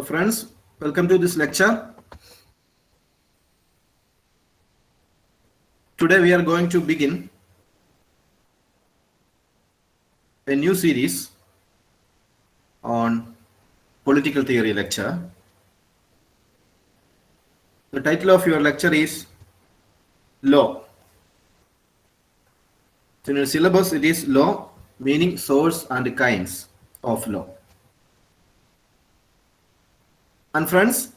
So friends, welcome to this lecture. Today we are going to begin a new series on political theory lecture. The title of your lecture is Law. So in your syllabus it is Law, meaning source and kinds of law. And friends,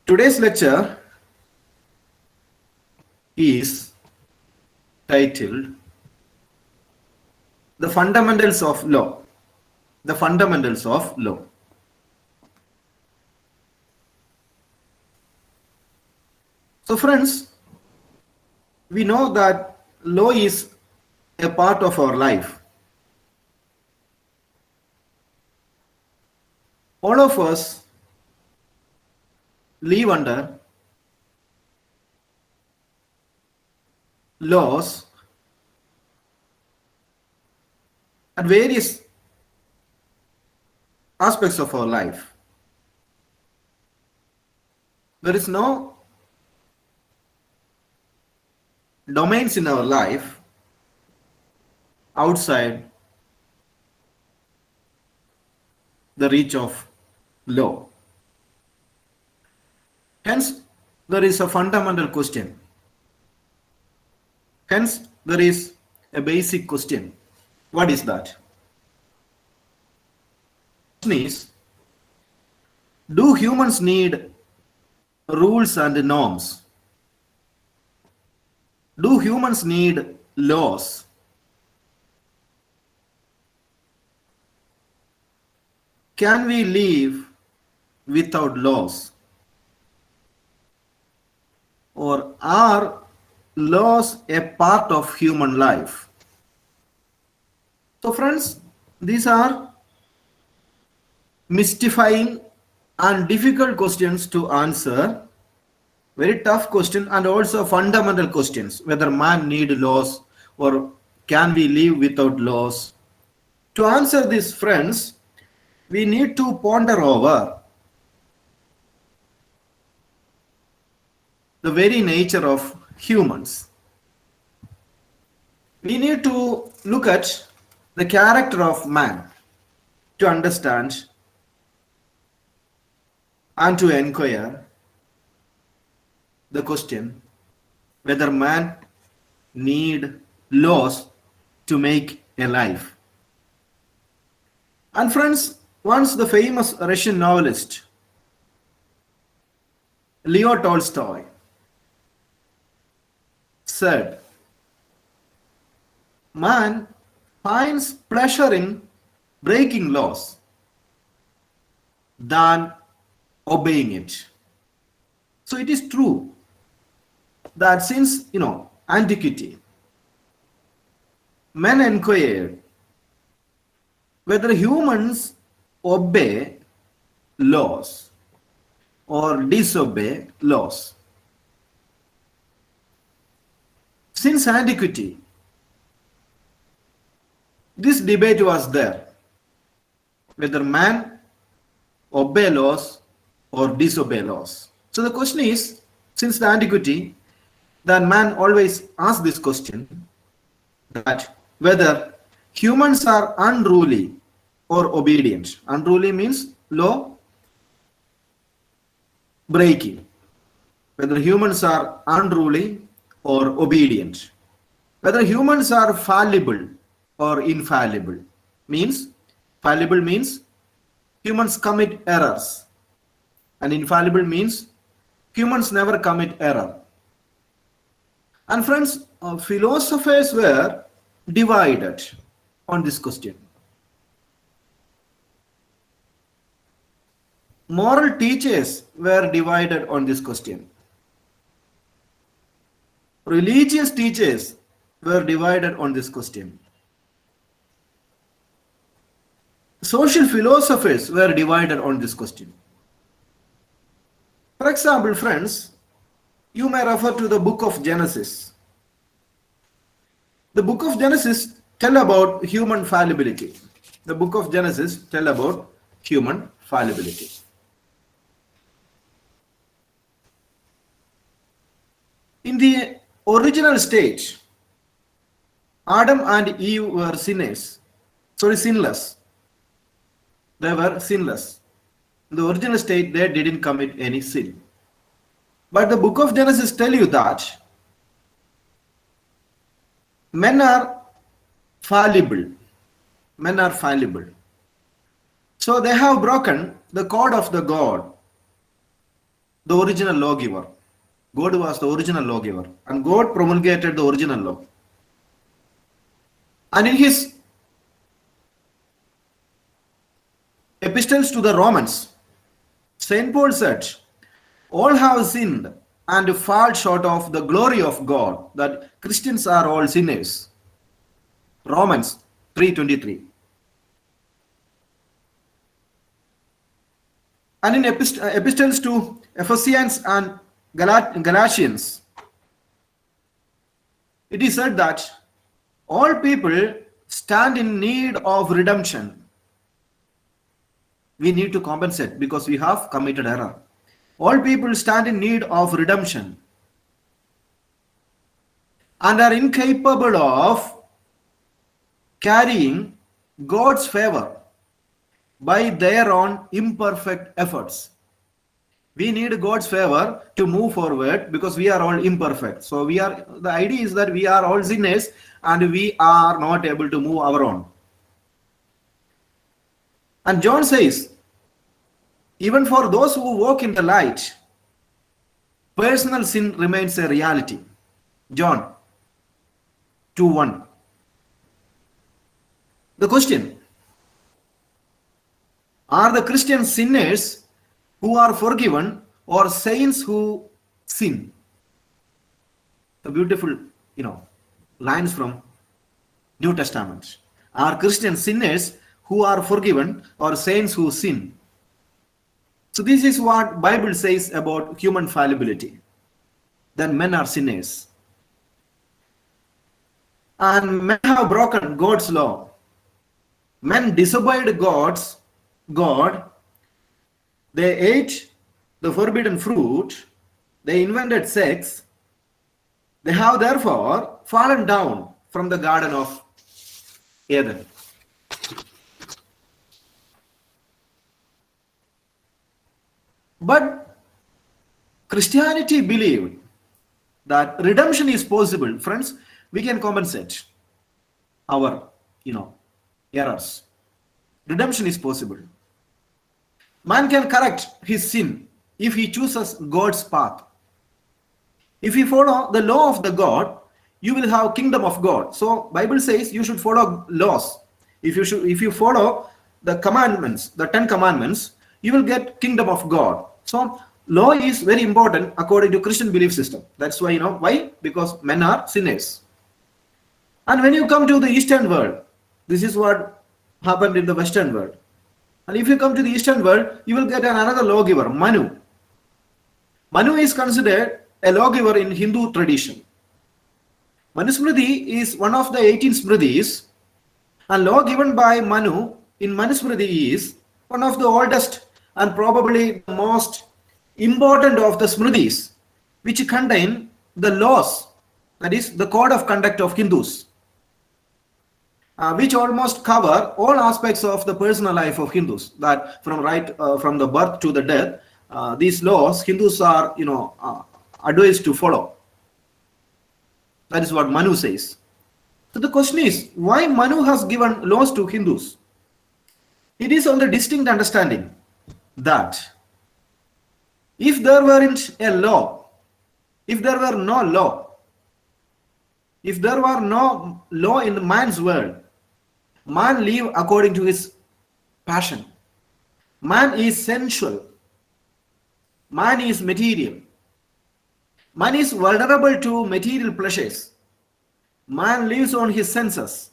today's lecture is titled The Fundamentals of Law. The Fundamentals of Law. So friends, we know that law is a part of our life. All of us live under laws at various aspects of our life. There is no domains in our life outside the reach of law. Hence, there is a fundamental question. Hence, there is a basic question. What is that? The question is, do humans need rules and norms? Do humans need laws? Can we live without laws? Or are laws a part of human life? So friends, these are mystifying and difficult questions to answer. Very tough question and also fundamental questions, whether man need laws or can we live without laws. To answer this, friends, we need to ponder over the very nature of humans. We need to look at the character of man to understand and to inquire the question whether man need laws to make a life. And friends, once the famous Russian novelist Leo Tolstoy said, man finds pleasure in breaking laws than obeying it. So it is true that since antiquity, men inquired whether humans obey laws or disobey laws. Since antiquity, this debate was there, whether man obey laws or disobey laws. So the question is, since the antiquity, that man always asks this question, that whether humans are unruly or obedient. Unruly means law breaking. Whether humans are unruly or obedient. Whether humans are fallible or infallible. Fallible means humans commit errors. And infallible means humans never commit error. And friends, philosophers were divided on this question. Moral teachers were divided on this question. Religious teachers were divided on this question. Social philosophers were divided on this question. For example, friends, you may refer to the book of Genesis. The book of Genesis tell about human fallibility. the book of Genesis tell about human fallibility. In the original stage, Adam and Eve were sinless. They were sinless. In the original state, they didn't commit any sin. But the book of Genesis tell you that men are fallible. Men are fallible. So they have broken the code of the God, the original lawgiver. God was the original lawgiver, and God promulgated the original law. And in his epistles to the Romans, St. Paul said, all have sinned and fall short of the glory of God, that Christians are all sinners. Romans 3:23. And in epistles to Ephesians and Galatians, it is said that all people stand in need of redemption. We need to compensate because we have committed error. All people stand in need of redemption and are incapable of carrying God's favor by their own imperfect efforts. We need God's favor to move forward because we are all imperfect. So the idea is that we are all sinners and we are not able to move our own. And John says, even for those who walk in the light, personal sin remains a reality. John 2:1. The question, are the Christians sinners who are forgiven or saints who sin? The beautiful, lines from New Testament. Are Christians sinners who are forgiven or saints who sin? So this is what Bible says about human fallibility. Then men are sinners. And men have broken God's law. Men disobeyed God. They ate the forbidden fruit. They invented sex. They have therefore fallen down from the Garden of Eden. But Christianity believed that redemption is possible. Friends, we can compensate our, errors. Redemption is possible. Man can correct his sin if he chooses God's path. If you follow the law of the God, you will have kingdom of God. So Bible says you should follow laws. If you follow the commandments, the 10 commandments, you will get kingdom of God. So law is very important according to Christian belief system. That's why, why? Because men are sinners. And when you come to the Eastern world, this is what happened in the Western world. And if you come to the Eastern world, you will get another lawgiver, Manu. Manu is considered a lawgiver in Hindu tradition. Manusmriti is one of the 18 Smritis, and law given by Manu in Manusmriti is one of the oldest and probably the most important of the Smritis, which contain the laws, that is the code of conduct of Hindus, which almost cover all aspects of the personal life of Hindus, that from the birth to the death, these laws Hindus are advised to follow. That is what Manu says. So the question is, why Manu has given laws to Hindus? It is on the distinct understanding that if there weren't a law, if there were no law, if there were no law in the man's world, man live according to his passion. Man is sensual. Man is material. Man is vulnerable to material pleasures. Man lives on his senses.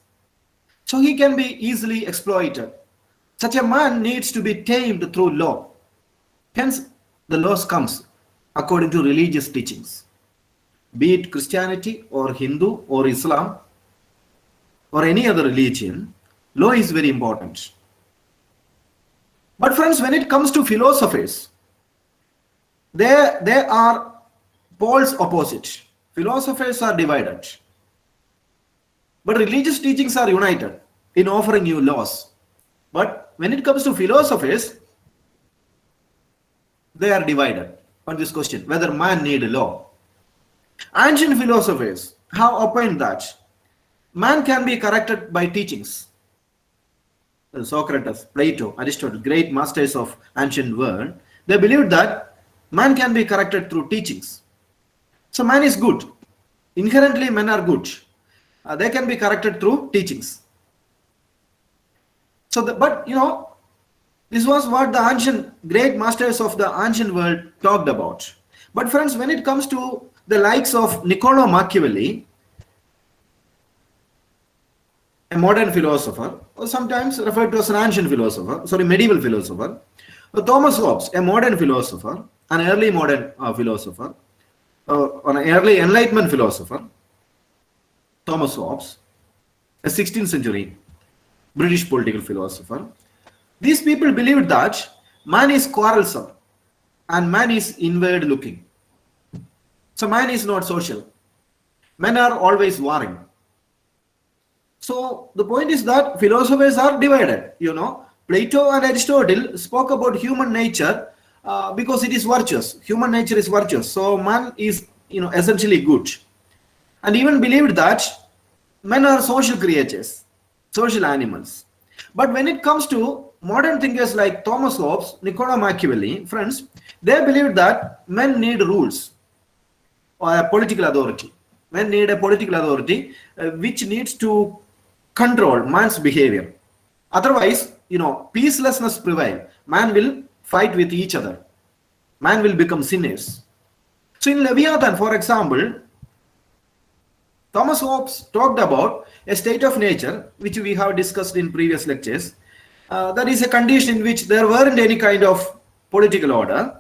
So he can be easily exploited. Such a man needs to be tamed through law. Hence, the laws comes according to religious teachings. Be it Christianity or Hindu or Islam or any other religion, Law is very important. But friends, when it comes to philosophers, they are poles opposite. Philosophers are divided. But religious teachings are united in offering you laws. But when it comes to philosophers, they are divided on this question whether man need a law. Ancient philosophers have opined that man can be corrected by teachings. Socrates, Plato, Aristotle, great masters of ancient world, they believed that man can be corrected through teachings. So man is good. Inherently, men are good. They can be corrected through teachings. So, but this was what the ancient great masters of the ancient world talked about. But friends, when it comes to the likes of Niccolo Machiavelli, a modern philosopher, or sometimes referred to as an ancient philosopher, medieval philosopher, Thomas Hobbes, a modern philosopher, an early modern philosopher, or an early Enlightenment philosopher, Thomas Hobbes, a 16th century British political philosopher. These people believed that man is quarrelsome and man is inward looking. So man is not social. Men are always warring. So the point is that philosophers are divided. Plato and Aristotle spoke about human nature because it is virtuous. Human nature is virtuous. So man is essentially good. And even believed that men are social creatures, social animals. But when it comes to modern thinkers like Thomas Hobbes, Niccolo Machiavelli, friends, they believed that men need rules or a political authority. Men need a political authority which needs to control man's behavior. Otherwise, peacelessness prevail. Man will fight with each other. Man will become sinners. So in Leviathan, for example, Thomas Hobbes talked about a state of nature, which we have discussed in previous lectures. That is a condition in which there weren't any kind of political order,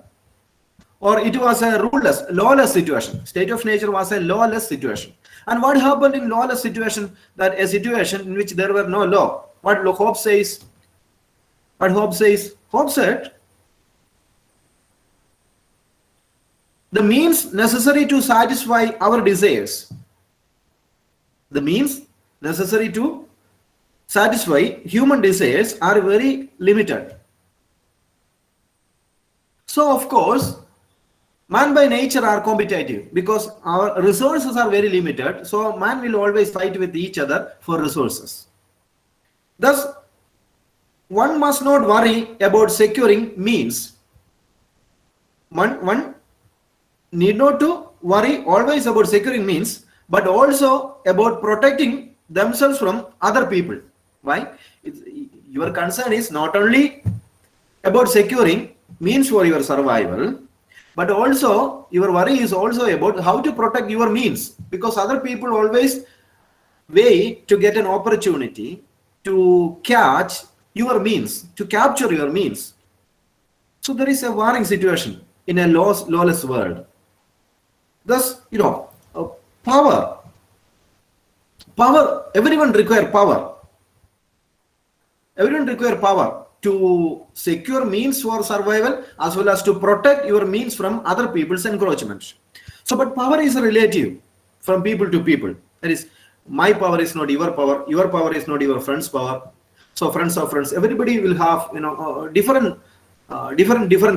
or it was a ruleless, lawless situation. State of nature was a lawless situation. And what happened in lawless situation? That a situation in which there were no law. What Hobbes says? What Hobbes says? Hobbes said, the means necessary to satisfy our desires, the means necessary to satisfy human desires are very limited. So of course, man by nature are competitive because our resources are very limited. So man will always fight with each other for resources. Thus, one must not worry about securing means. One need not to worry always about securing means, but also about protecting themselves from other people. Why? Your concern is not only about securing means for your survival, but also your worry is also about how to protect your means, because other people always wait to get an opportunity to catch your means, to capture your means. So there is a warring situation in a lawless world. Thus, power, everyone require power. Everyone require power to secure means for survival as well as to protect your means from other people's encroachment. So, but power is relative from people to people. That is, my power is not your power is not your friend's power. So friends of friends, everybody will have different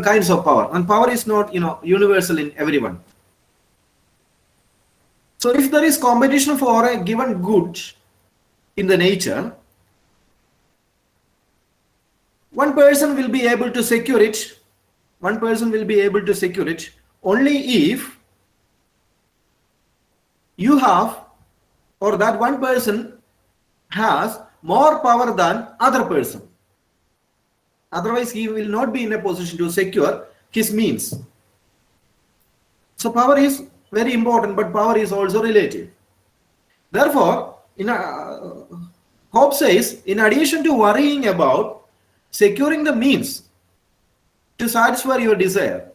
kinds of power, and power is not universal in everyone. So if there is competition for a given good in the nature, one person will be able to secure it. One person will be able to secure it only if you have, or that one person has more power than other person. Otherwise, he will not be in a position to secure his means. So power is very important, but power is also relative. Therefore, Hobbes says, in addition to worrying about securing the means to satisfy your desire,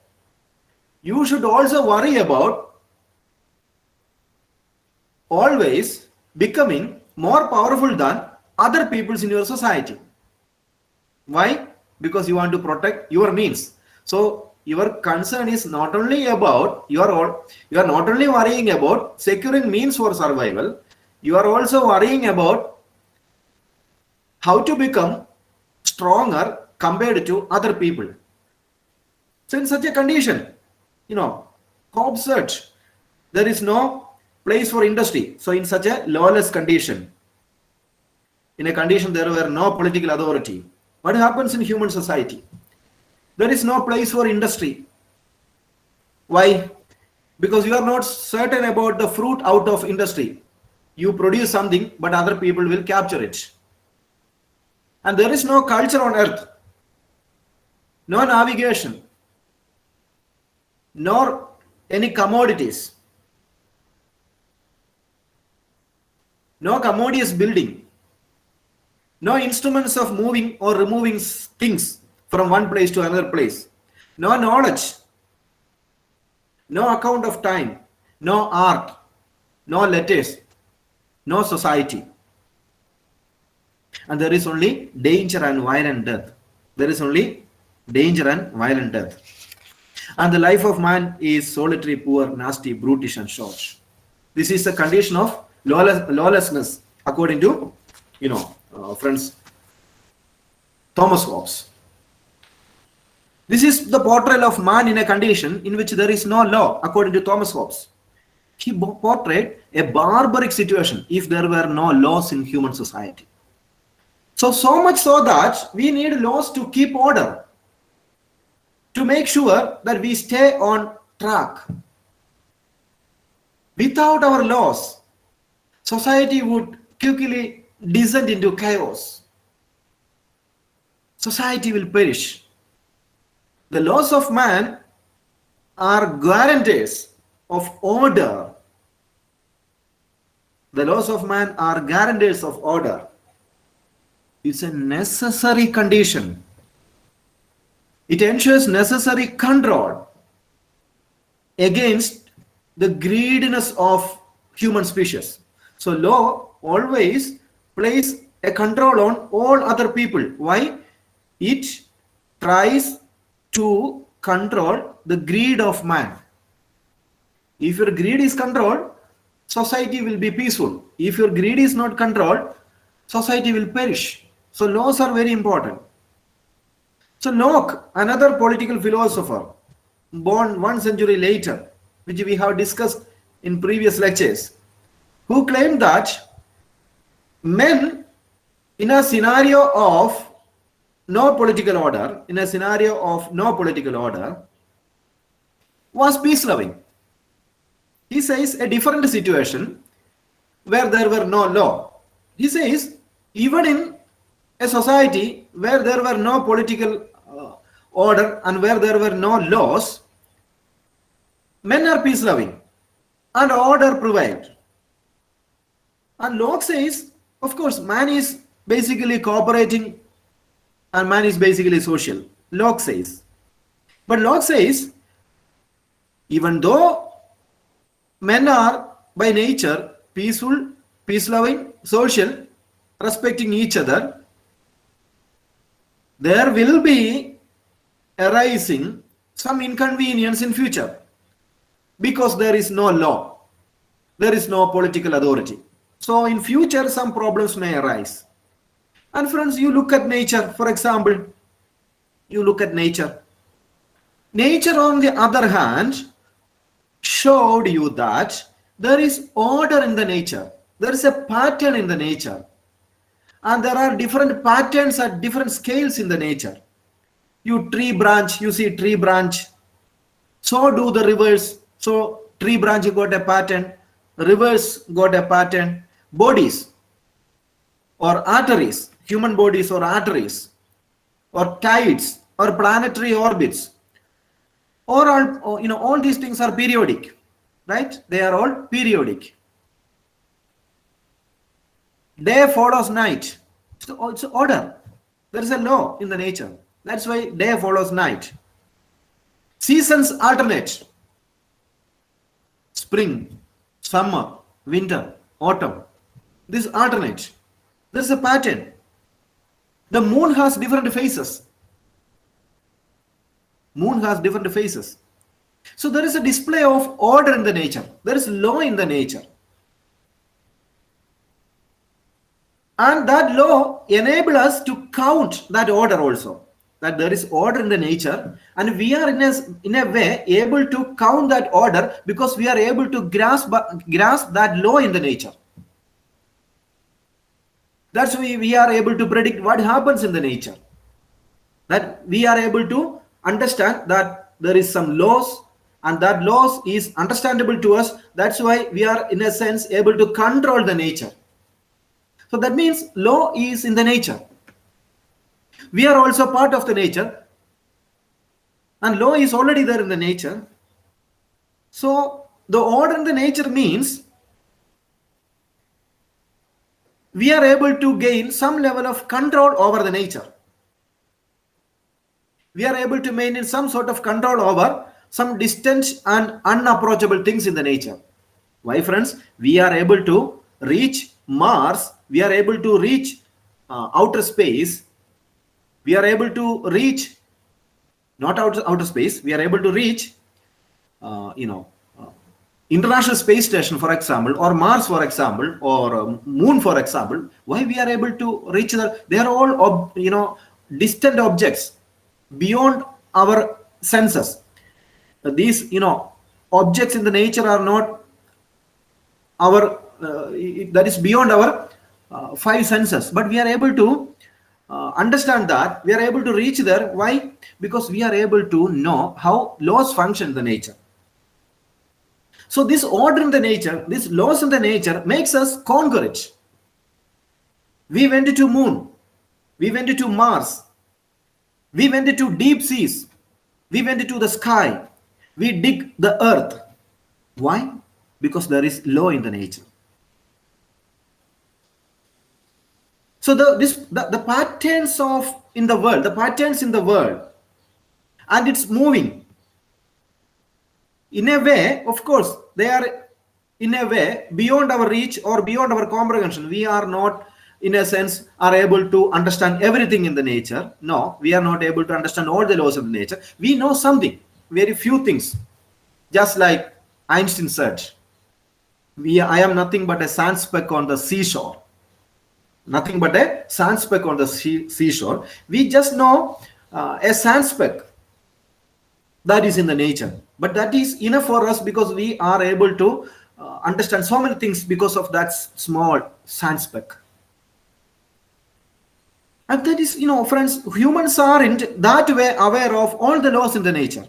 you should also worry about always becoming more powerful than other peoples in your society. Why? Because you want to protect your needs. So your concern is not only about you are not only worrying about securing means for survival, you are also worrying about how to become stronger compared to other people. So in such a condition, Hobbes said there is no place for industry. So in such a lawless condition, in a condition there were no political authority, what happens in human society? There is no place for industry. Why? Because you are not certain about the fruit out of industry. You produce something, but other people will capture it. And there is no culture on earth, no navigation, nor any commodities, no commodious building, no instruments of moving or removing things from one place to another place, no knowledge, no account of time, no art, no letters, no society. And there is only danger and violent death. There is only danger and violent death. And the life of man is solitary, poor, nasty, brutish, and short. This is the condition of lawlessness, according to, friends, Thomas Hobbes. This is the portrayal of man in a condition in which there is no law, according to Thomas Hobbes. He portrayed a barbaric situation if there were no laws in human society. So much so that we need laws to keep order, to make sure that we stay on track. Without our laws, society would quickly descend into chaos. Society will perish. The laws of man are guarantees of order. The laws of man are guarantees of order. It's a necessary condition. It ensures necessary control against the greediness of human species. So law always plays a control on all other people. Why? It tries to control the greed of man. If your greed is controlled, society will be peaceful. If your greed is not controlled, society will perish. So laws are very important. So Locke, another political philosopher, born 1 century later, which we have discussed in previous lectures, who claimed that men in a scenario of no political order, was peace-loving. He says a different situation where there were no law. He says even in a society where there were no political order and where there were no laws, men are peace-loving and order prevailed. And Locke says, of course, man is basically cooperating and man is basically social. Locke says. But Locke says, even though men are by nature peaceful, peace-loving, social, respecting each other, there will be arising some inconvenience in future because there is no law, there is no political authority. So in future some problems may arise. And friends, you look at nature. For example, you look at nature. Nature, on the other hand, showed you that there is order in the nature. There is a pattern in the nature. And there are different patterns at different scales in the nature. You see tree branch. So do the rivers. So tree branch got a pattern. Rivers got a pattern. Bodies or arteries, human bodies or arteries, or tides or planetary orbits, or all these things are periodic, right? They are all periodic. Day follows night. So it's order. There is a law in the nature. That's why day follows night. Seasons alternate. Spring, summer, winter, autumn. This alternate. There's a pattern. The moon has different phases. Moon has different phases. So there is a display of order in the nature. There is law in the nature. And that law enables us to count that order also. That there is order in the nature, and we are in a way able to count that order because we are able to grasp that law in the nature. That's why we are able to predict what happens in the nature. That we are able to understand that there is some laws, and that laws is understandable to us. That's why we are in a sense able to control the nature. So that means law is in the nature. We are also part of the nature, and law is already there in the nature. So the order in the nature means we are able to gain some level of control over the nature. We are able to maintain some sort of control over some distant and unapproachable things in the nature. Why, friends? We are able to reach Mars. We are able to reach outer space. We are able to reach, not outer space, we are able to reach, International Space Station, for example, or Mars, for example, or Moon, for example. Why we are able to reach they are all, distant objects beyond our senses. These, objects in the nature are not our, that is beyond our five senses. But we are able to understand that, we are able to reach there. Why? Because we are able to know how laws function in the nature. So this order in the nature, this laws in the nature makes us conquer it. We went to Moon, we went to Mars, we went to deep seas, we went to the sky, we dig the earth. Why? Because there is law in the nature. So the patterns in the world, and it's moving. In a way, of course, they are in a way beyond our reach or beyond our comprehension. We are not, in a sense, are able to understand everything in the nature. No, we are not able to understand all the laws of the nature. We know something, very few things. Just like Einstein said, I am nothing but a sand speck on the seashore. Nothing but a sand speck on the seashore. We just know a sand speck that is in the nature. But that is enough for us because we are able to understand so many things because of that small sand speck. And that is, friends, humans aren't that way aware of all the laws in the nature.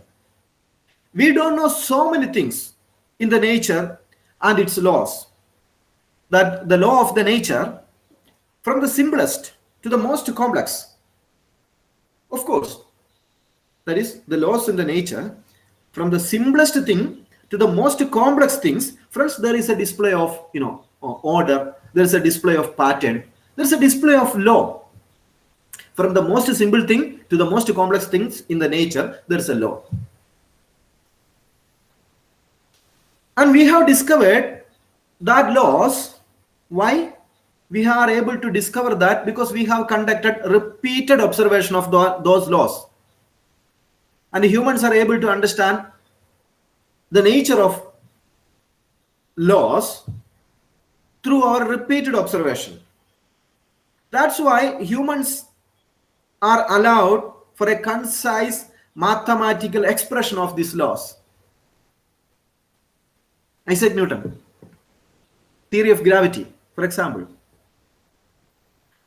We don't know so many things in the nature and its laws. That the law of the nature, from the simplest to the most complex. Of course, that is the laws in the nature, from the simplest thing to the most complex things. Friends, there is a display of order, there is a display of pattern, there is a display of law. From the most simple thing to the most complex things in the nature, there is a law. And we have discovered that laws. Why? We are able to discover that because we have conducted repeated observation of those laws. And humans are able to understand the nature of laws through our repeated observation. That's why humans are allowed for a concise mathematical expression of these laws. Isaac Newton, theory of gravity, for example.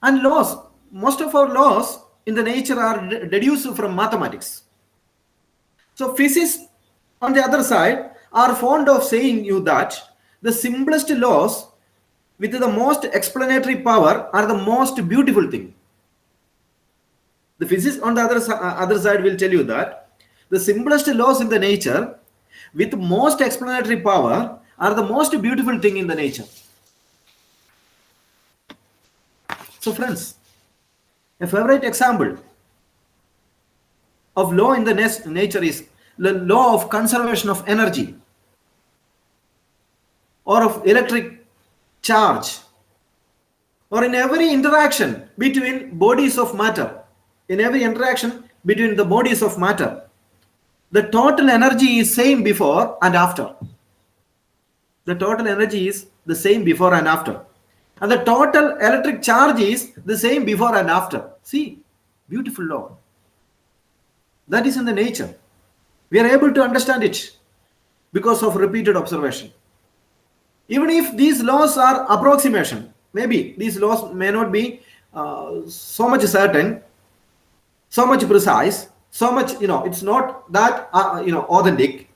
And laws, most of our laws in the nature are deduced from mathematics. So physicists, on the other side, are fond of saying you that the simplest laws with the most explanatory power are the most beautiful thing. The physicists on the other side will tell you that the simplest laws in the nature with most explanatory power are the most beautiful thing in the nature. So friends, a favorite example of law in the nature is the law of conservation of energy or of electric charge or in every interaction between bodies of matter, in every interaction between the bodies of matter, the total energy is same before and after. The total energy is the same before and after. And the total electric charge is the same before and after. See, beautiful law. That is in the nature. We are able to understand it because of repeated observation. Even if these laws are approximation, maybe these laws may not be so much certain, so much precise, so much, it's not that, authentic.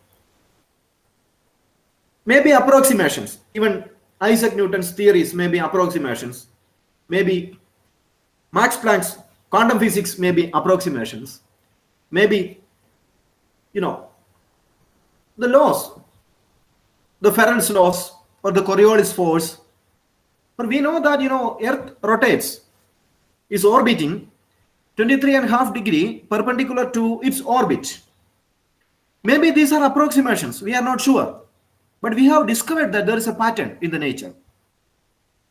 Maybe approximations. Even Isaac Newton's theories may be approximations. Maybe Max Planck's quantum physics may be approximations. Maybe, the laws, the Farrell's laws or the Coriolis force. But we know that, Earth rotates, is orbiting 23.5 degrees perpendicular to its orbit. Maybe these are approximations. We are not sure. But we have discovered that there is a pattern in the nature.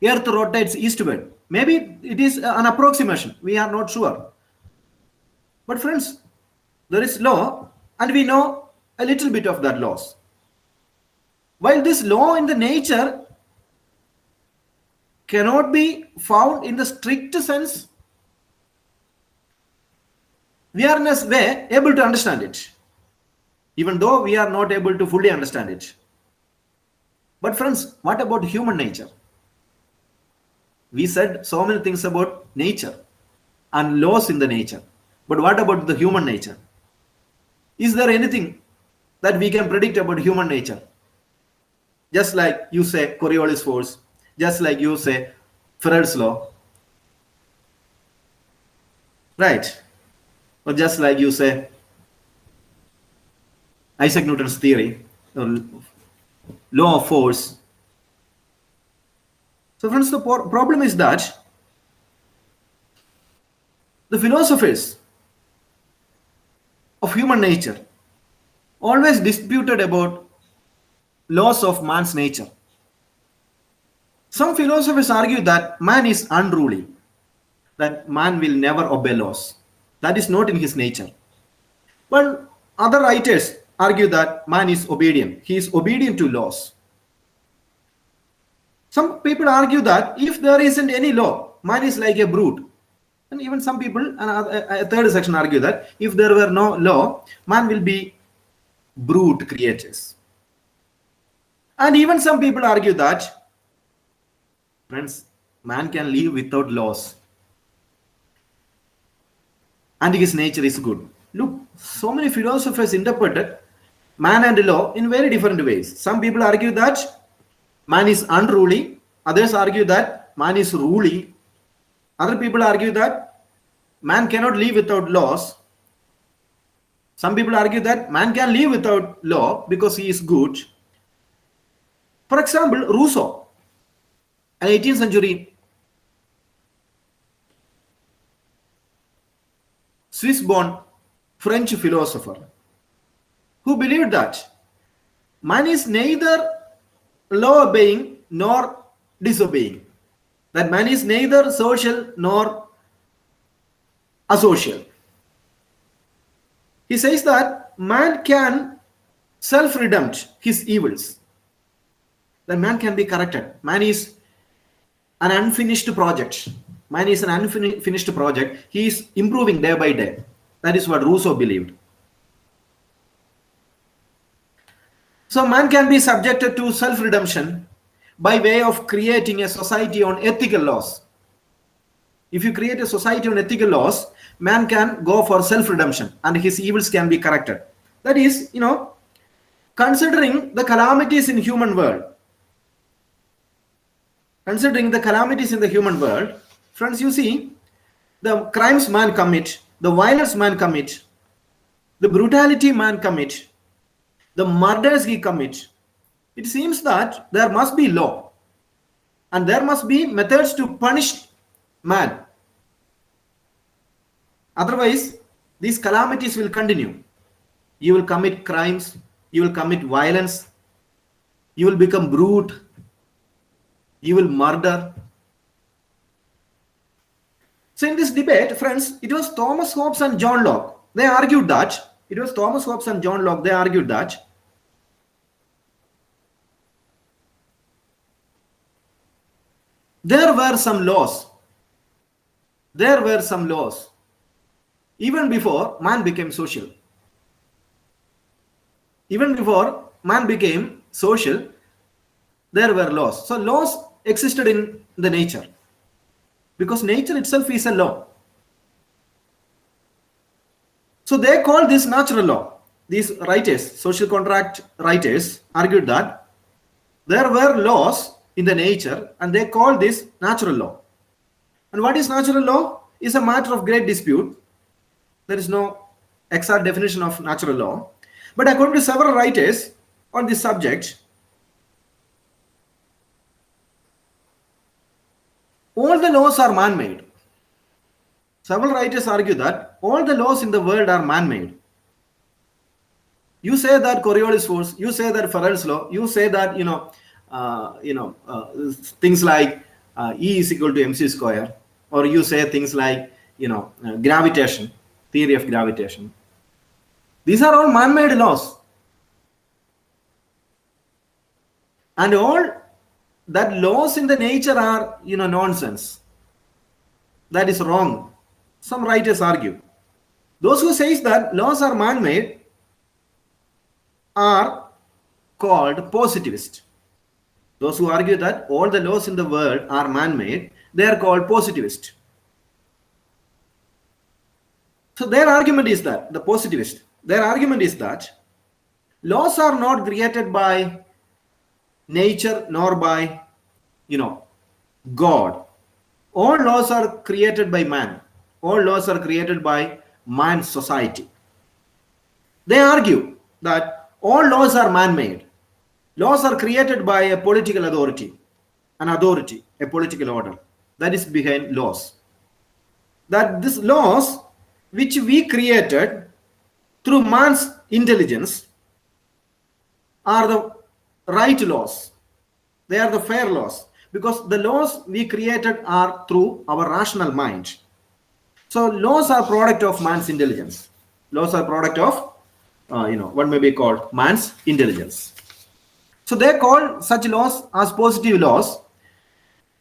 Earth rotates eastward. Maybe it is an approximation. We are not sure. But friends, there is law and we know a little bit of that laws. While this law in the nature cannot be found in the strict sense, we are in a way able to understand it, even though we are not able to fully understand it. But friends, what about human nature? We said so many things about nature and laws in the nature. But what about the human nature? Is there anything that we can predict about human nature? Just like you say Coriolis force, just like you say Farrell's law, right? Or just like you say Isaac Newton's theory, or law of force. So friends, the problem is that the philosophers of human nature always disputed about laws of man's nature. Some philosophers argue that man is unruly, that man will never obey laws. That is not in his nature. But other writers argue that man is obedient. He is obedient to laws. Some people argue that if there isn't any law, man is like a brute. And even some people, a third section, argue that if there were no law, man will be brute creatures. And even some people argue that, friends, man can live without laws. And his nature is good. Look, so many philosophers interpreted man and law in very different ways. Some people argue that man is unruly. Others argue that man is ruly. Other people argue that man cannot live without laws. Some people argue that man can live without law because he is good. For example, Rousseau, an 18th century Swiss-born French philosopher, who believed that man is neither law-obeying nor disobeying, that man is neither social nor asocial. He says that man can self-redempt his evils, that man can be corrected. Man is an unfinished project. Man is an unfinished project. He is improving day by day. That is what Rousseau believed. So man can be subjected to self-redemption by way of creating a society on ethical laws. If you create a society on ethical laws, man can go for self-redemption and his evils can be corrected. That is, considering the calamities in human world. Considering the calamities in the human world, friends, you see, the crimes man commit, the violence man commit, the brutality man commit, the murders he commit, it seems that there must be law and there must be methods to punish man. Otherwise, these calamities will continue. You will commit crimes, you will commit violence, you will become brute, you will murder. So in this debate, friends, it was Thomas Hobbes and John Locke. They argued that there were some laws. Even before man became social. There were laws. So laws existed in the nature, because nature itself is a law. So they call this natural law. These writers, social contract writers, argued that there were laws in the nature, and they call this natural law. And what is natural law is a matter of great dispute. There is no exact definition of natural law. But according to several writers on this subject, all the laws are man-made. Several writers argue that all the laws in the world are man-made. You say that Coriolis force, you say that Farrell's law, you say that things like E is equal to mc square, or you say things like gravitation, theory of gravitation. These are all man-made laws, and all that laws in the nature are nonsense. That is wrong. Some writers argue. Those who say that laws are man-made are called positivists. Those who argue that all the laws in the world are man-made, they are called positivists. So their argument is that, laws are not created by nature nor by, God. All laws are created by man. All laws are created by man's society. They argue that all laws are man-made. Laws are created by a political authority, a political order that is behind laws. That these laws, which we created through man's intelligence, are the right laws. They are the fair laws, because the laws we created are through our rational mind. So laws are product of man's intelligence. Laws are product of what may be called man's intelligence. So they call such laws as positive laws,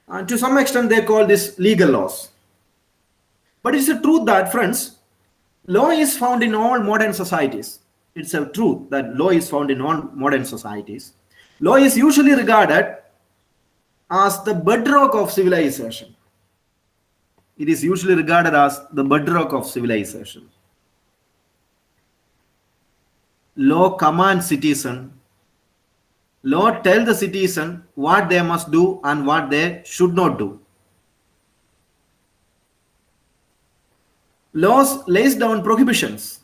and to some extent they call this legal laws. But it's a truth that, friends, law is found in all modern societies. It's a truth that law is found in all modern societies. Law is usually regarded as the bedrock of civilization. It is usually regarded as the bedrock of civilization. Law commands citizen. Law tells the citizen what they must do and what they should not do. Laws lays down prohibitions,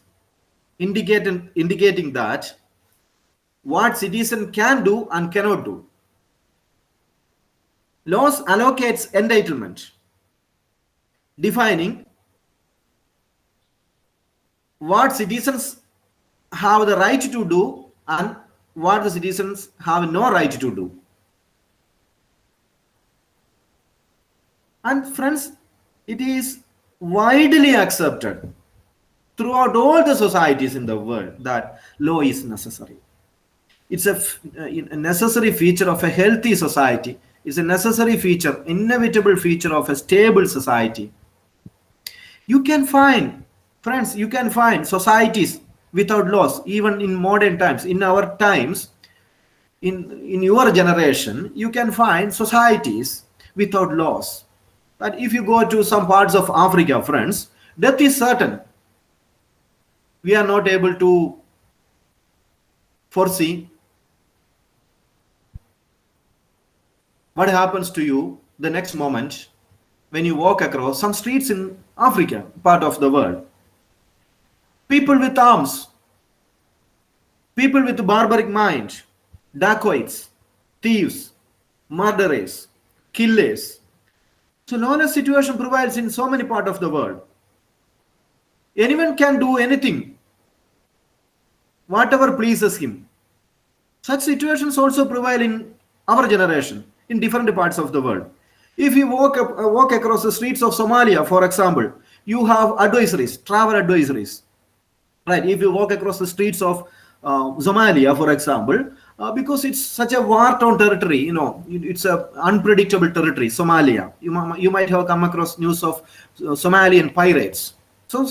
indicating that what citizen can do and cannot do. Laws allocates entitlement, defining what citizens have the right to do and what the citizens have no right to do. And friends, it is widely accepted throughout all the societies in the world that law is necessary. It's a necessary feature of a healthy society. It's a necessary feature, inevitable feature of a stable society. You can find, friends, societies without laws, even in modern times. In our times, in your generation, you can find societies without laws. But if you go to some parts of Africa, friends, death is certain. We are not able to foresee what happens to you the next moment when you walk across some streets in Africa, part of the world. People with arms, people with barbaric mind, dacoits, thieves, murderers, killers. So lawless situation prevails in so many parts of the world. Anyone can do anything, whatever pleases him. Such situations also prevail in our generation, in different parts of the world. If you walk across the streets of Somalia, for example, you have advisories, travel advisories, right? If you walk across the streets of Somalia, for example, because it's such a war-torn territory, it's a unpredictable territory, Somalia. You might have come across news of Somalian pirates. So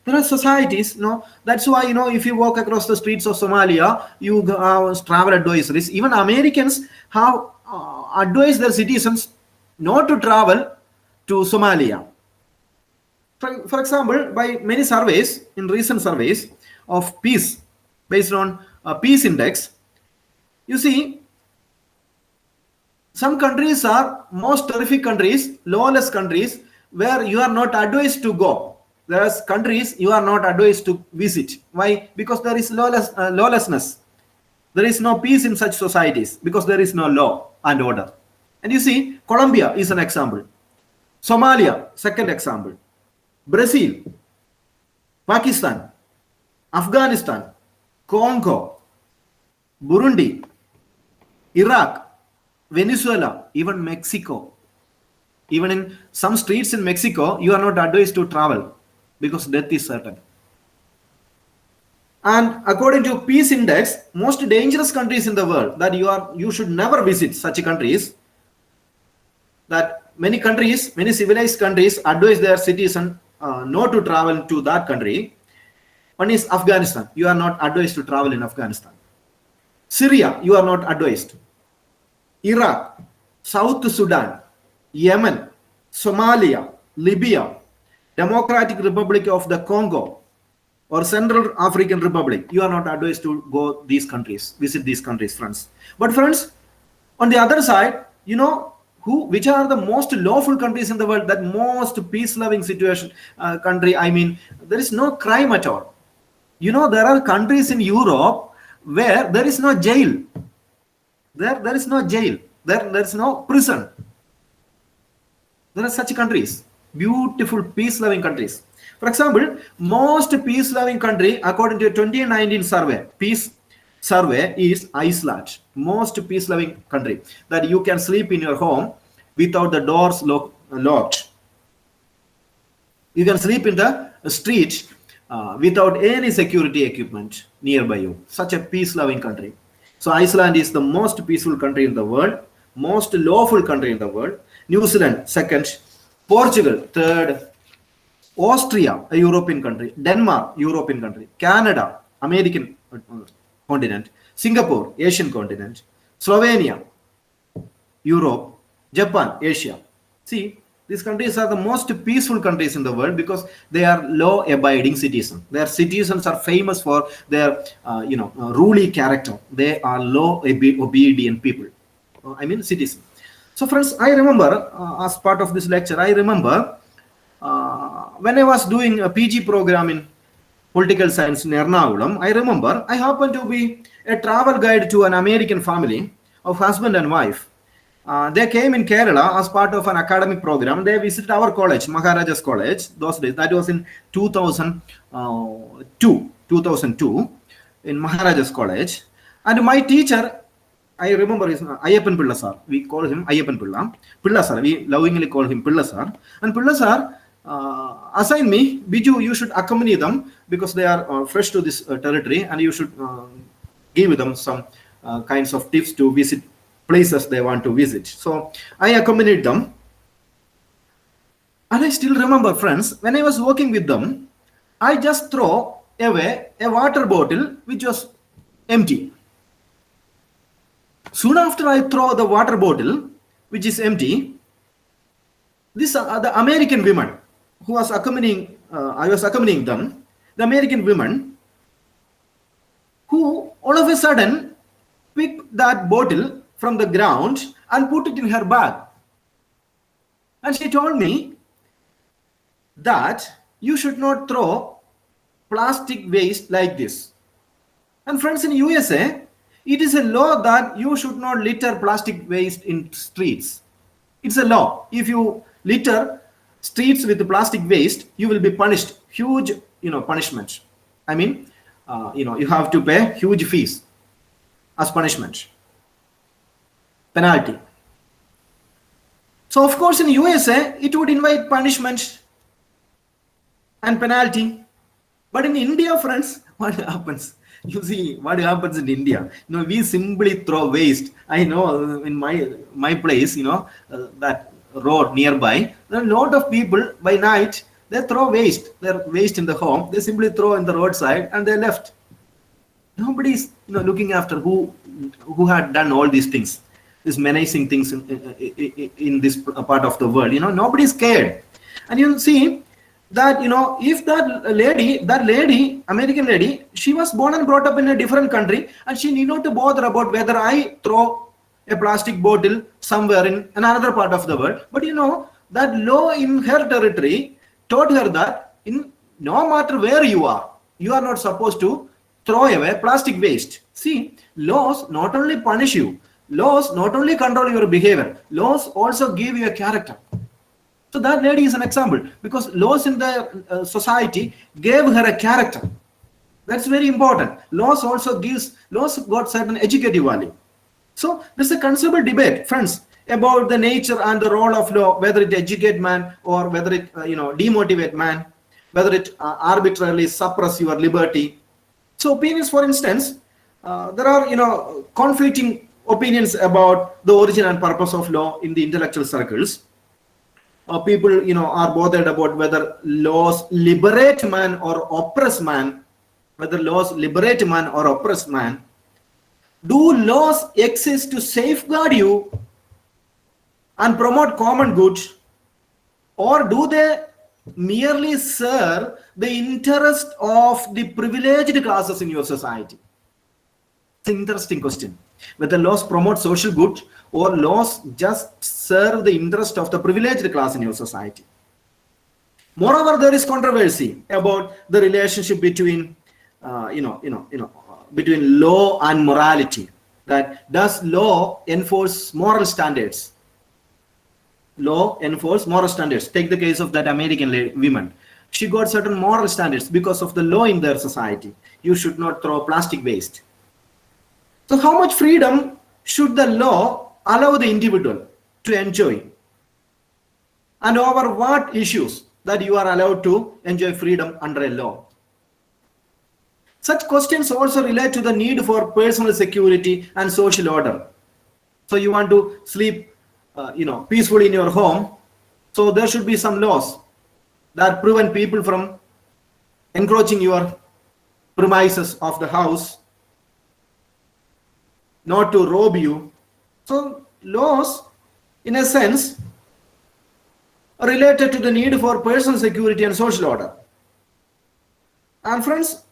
there are societies, that's why, if you walk across the streets of Somalia, you have travel advisories. Even Americans have advised their citizens not to travel to Somalia. For example, by many surveys, in recent surveys of peace, based on peace index, you see some countries are most terrific countries, lawless countries, where you are not advised to go. Whereas countries you are not advised to visit. Why? Because there is lawlessness. There is no peace in such societies because there is no law and order. And you see, Colombia is an example. Somalia, second example. Brazil, Pakistan, Afghanistan, Congo, Burundi, Iraq, Venezuela, even Mexico. Even in some streets in Mexico, you are not advised to travel because death is certain. And according to Peace Index, most dangerous countries in the world that you should never visit such countries, that many countries, many civilized countries advise their citizens not to travel to that country. One is Afghanistan. You are not advised to travel in Afghanistan. Syria, you are not advised. Iraq, South Sudan, Yemen, Somalia, Libya, Democratic Republic of the Congo, or Central African Republic, you are not advised to go these countries, visit these countries, friends. But friends, on the other side, which are the most lawful countries in the world, that most peace-loving situation country? I mean, there is no crime at all. There are countries in Europe where there is no jail. There is no jail. There is no prison. There are such countries, beautiful peace-loving countries. For example, most peace-loving country, according to a 2019 survey, peace survey, is Iceland. Most peace-loving country, that you can sleep in your home without the doors locked. You can sleep in the street without any security equipment nearby you. Such a peace-loving country. So Iceland is the most peaceful country in the world, most lawful country in the world. New Zealand, second. Portugal, third. Austria, a European country. Denmark, European country. Canada, American continent. Singapore, Asian continent. Slovenia, Europe. Japan, Asia. See, these countries are the most peaceful countries in the world because they are law-abiding citizens. Their citizens are famous for their, ruly character. They are law-obedient people. Citizens. So, friends, I remember, as part of this lecture, I remember when I was doing a PG program in political science in Ernakulam, I remember I happened to be a travel guide to an American family of husband and wife. They came in Kerala as part of an academic program. They visited our college, Maharaja's College, those days. That was in 2002 in Maharaja's College. And my teacher, I remember his Ayappan Pilla sir. We call him Ayappan Pilla. Pilla sir. We lovingly call him Pilla sir. And Pilla sir assigned me, Biju, you should accompany them because they are fresh to this territory, and you should give them some kinds of tips to visit places they want to visit. So I accompanied them. And I still remember, friends, when I was working with them, I just throw away a water bottle which was empty. Soon after I throw the water bottle, which is empty, these are the American women who was accompanying, I was accompanying them, the American women who all of a sudden picked that bottle from the ground and put it in her bag. And she told me that you should not throw plastic waste like this. And friends, in USA, it is a law that you should not litter plastic waste in streets. It's a law. If you litter streets with plastic waste, you will be punished. Huge, punishment. You have to pay huge fees as punishment. Penalty. So of course in USA it would invite punishment and penalty. But in India, friends, what happens? You see what happens in India. We simply throw waste. I know in my place, that road nearby, there are a lot of people by night they throw waste. Their waste in the home, they simply throw in the roadside and they left. Nobody is looking after who had done all these things, these menacing things in this part of the world. Nobody is scared. And you see that if that lady, American lady, she was born and brought up in a different country, and she need not to bother about whether I throw a plastic bottle somewhere in another part of the world. But that law in her territory taught her that no matter where you are not supposed to throw away plastic waste. See, laws not only punish you, laws not only control your behavior, laws also give you a character. So that lady is an example, because laws in the society gave her a character. That's very important. Laws got certain educative value. So there's a considerable debate, friends, about the nature and the role of law, whether it educate man or whether it demotivate man, whether it arbitrarily suppress your liberty. So opinions, for instance, there are conflicting opinions about the origin and purpose of law in the intellectual circles. People are bothered about whether laws liberate man or oppress man. Whether laws liberate man or oppress man. Do laws exist to safeguard you and promote common good, or do they merely serve the interest of the privileged classes in your society? It's an interesting question. Whether laws promote social good or laws just serve the interest of the privileged class in your society. Moreover, there is controversy about the relationship between between law and morality. That does law enforce moral standards? Law enforce moral standards. Take the case of that American woman. She got certain moral standards because of the law in their society. You should not throw plastic waste. So how much freedom should the law allow the individual to enjoy? And over what issues that you are allowed to enjoy freedom under a law? Such questions also relate to the need for personal security and social order. So you want to sleep peacefully in your home. So there should be some laws that prevent people from encroaching your premises of the house, not to rob you. So laws, in a sense, are related to the need for personal security and social order. And friends,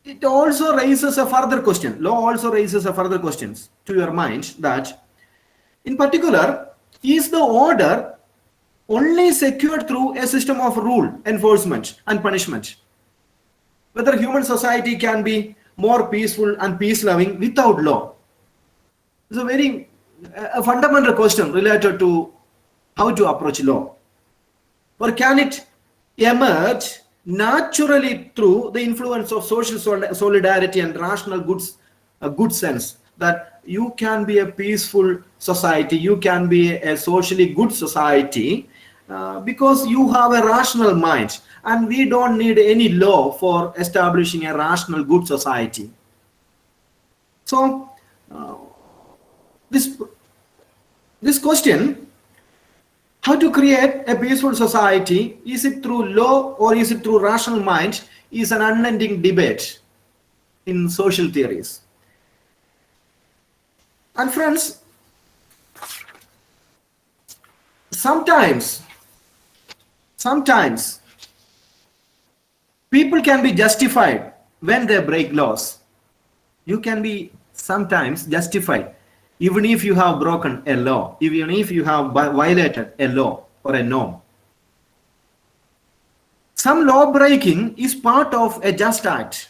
it also raises a further question. Law also raises a further questions to your mind that, in particular, is the order only secured through a system of rule, enforcement, and punishment? Whether human society can be more peaceful and peace-loving without law? It's a fundamental question related to how to approach law. Or can it emerge naturally through the influence of social solidarity and rational good sense, that you can be a peaceful society, you can be a socially good society because you have a rational mind, and we don't need any law for establishing a rational good society. So this question, how to create a peaceful society, is it through law or is it through rational mind, is an unending debate in social theories. And friends, sometimes people can be justified when they break laws. You can be sometimes justified even if you have broken a law, even if you have violated a law or a norm. Some law breaking is part of a just act.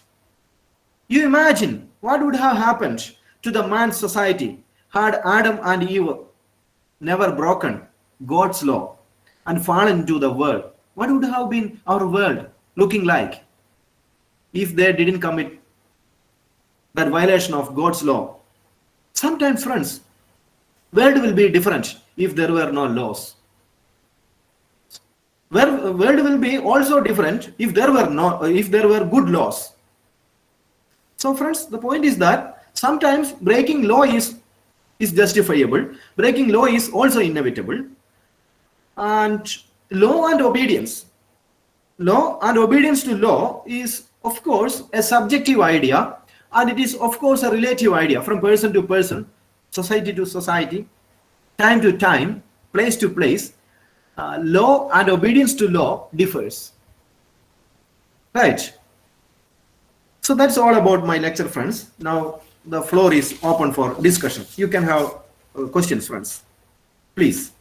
You imagine what would have happened to the man's society had Adam and Eve never broken God's law and fallen into the world. What would have been our world looking like if they didn't commit that violation of God's law? Sometimes, friends, world will be different if there were no laws. World will be also different if there were good laws. So friends, the point is that sometimes breaking law is justifiable. Breaking law is also inevitable. And law and obedience to law is of course a subjective idea, and it is of course a relative idea from person to person, society to society, time to time, place to place. Law and obedience to law differs, right? So that's all about my lecture, friends. Now the floor is open for discussion. You can have questions, friends, please.